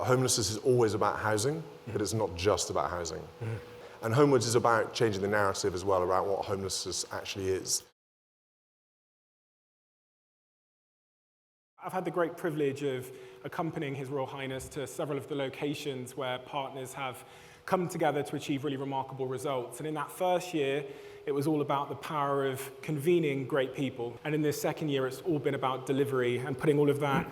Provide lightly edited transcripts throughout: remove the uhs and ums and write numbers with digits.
Homelessness is always about housing, but it's not just about housing. And Homewards is about changing the narrative as well about what homelessness actually is. I've had the great privilege of accompanying His Royal Highness to several of the locations where partners have come together to achieve really remarkable results. And in that first year, it was all about the power of convening great people. And in this second year, it's all been about delivery and putting all of that,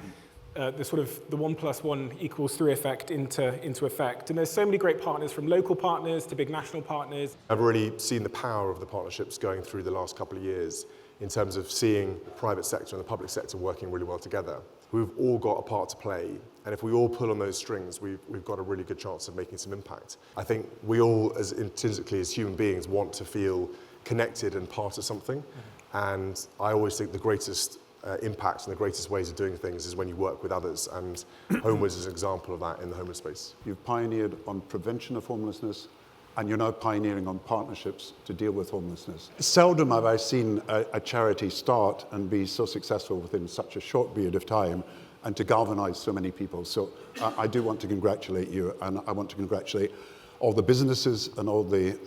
the 1 + 1 = 3 effect into effect. And there's so many great partners, from local partners to big national partners. I've really seen the power of the partnerships going through the last couple of years in terms of seeing the private sector and the public sector working really well together. We've all got a part to play, and if we all pull on those strings, we've got a really good chance of making some impact. I think we all, as intrinsically as human beings, want to feel connected and part of something, and I always think the greatest impact and the greatest ways of doing things is when you work with others, and Homewards is an example of that in the homeless space. You've pioneered on prevention of homelessness, and you're now pioneering on partnerships to deal with homelessness. Seldom have I seen a charity start and be so successful within such a short period of time and to galvanize so many people. So I do want to congratulate you, and I want to congratulate all the businesses and all the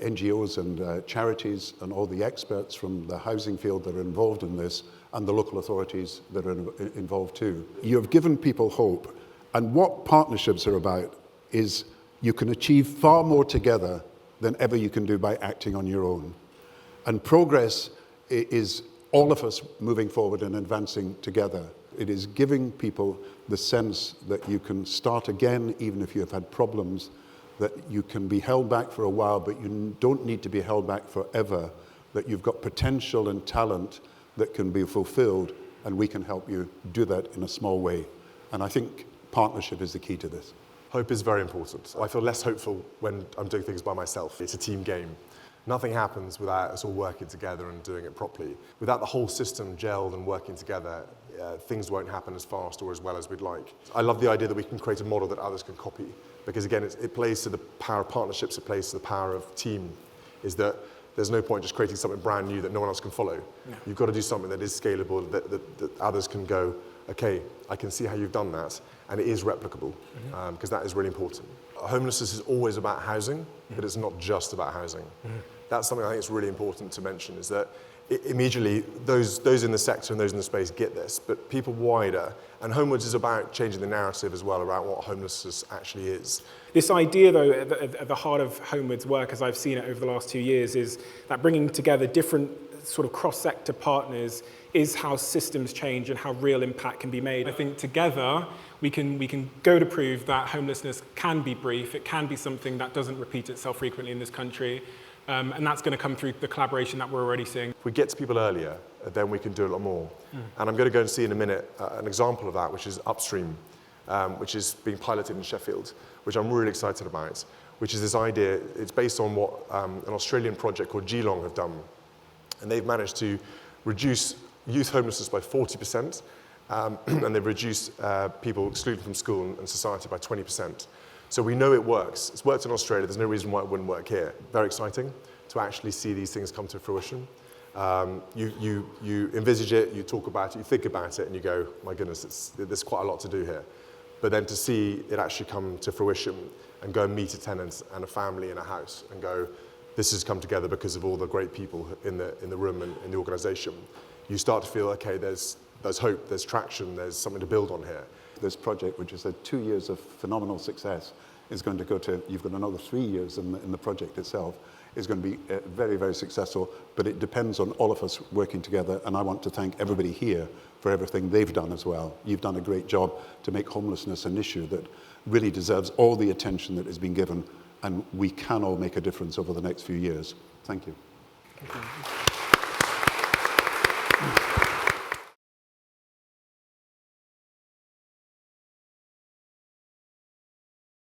NGOs and charities and all the experts from the housing field that are involved in this, and the local authorities that are involved too. You have given people hope, and what partnerships are about is you can achieve far more together than ever you can do by acting on your own. And progress is all of us moving forward and advancing together. It is giving people the sense that you can start again, even if you have had problems, that you can be held back for a while, but you don't need to be held back forever, that you've got potential and talent that can be fulfilled, and we can help you do that in a small way. And I think partnership is the key to this. Hope is very important. I feel less hopeful when I'm doing things by myself. It's a team game. Nothing happens without us all working together and doing it properly. Without the whole system gelled and working together, things won't happen as fast or as well as we'd like. I love the idea that we can create a model that others can copy, because again, it plays to the power of partnerships, it plays to the power of team, is that there's no point just creating something brand new that no one else can follow. No. You've got to do something that is scalable, that others can go, okay, I can see how you've done that, and it is replicable, because that is really important. Homelessness is always about housing, but it's not just about housing. That's something I think it's really important to mention, is that immediately those in the sector and those in the space get this, but people wider, and Homewards is about changing the narrative as well about what homelessness actually is. This idea, though, at the heart of Homewards' work, as I've seen it over the last 2 years, is that bringing together different sort of cross-sector partners is how systems change and how real impact can be made. I think together we can go to prove that homelessness can be brief, it can be something that doesn't repeat itself frequently in this country, and that's going to come through the collaboration that we're already seeing. If we get to people earlier, then we can do a lot more. And I'm going to go and see in a minute an example of that, which is Upstream, which is being piloted in Sheffield, which I'm really excited about, which is this idea. It's based on what an Australian project called Geelong have done. And they've managed to reduce youth homelessness by 40%, and they've reduced people excluded from school and society by 20%. So we know it works. It's worked in Australia. There's no reason why it wouldn't work here. Very exciting to actually see these things come to fruition. You envisage it, you talk about it, you think about it, and you go, my goodness, there's quite a lot to do here. But then to see it actually come to fruition and go and meet a tenant and a family in a house and go, this has come together because of all the great people in the room and in the organisation, you start to feel, okay, there's hope, there's traction, there's something to build on here. This project, which has had 2 years of phenomenal success, is going to go to, you've got another 3 years in the project itself, is going to be very, very successful, but it depends on all of us working together, and I want to thank everybody here for everything they've done as well. You've done a great job to make homelessness an issue that really deserves all the attention that has been given, and we can all make a difference over the next few years. Thank you.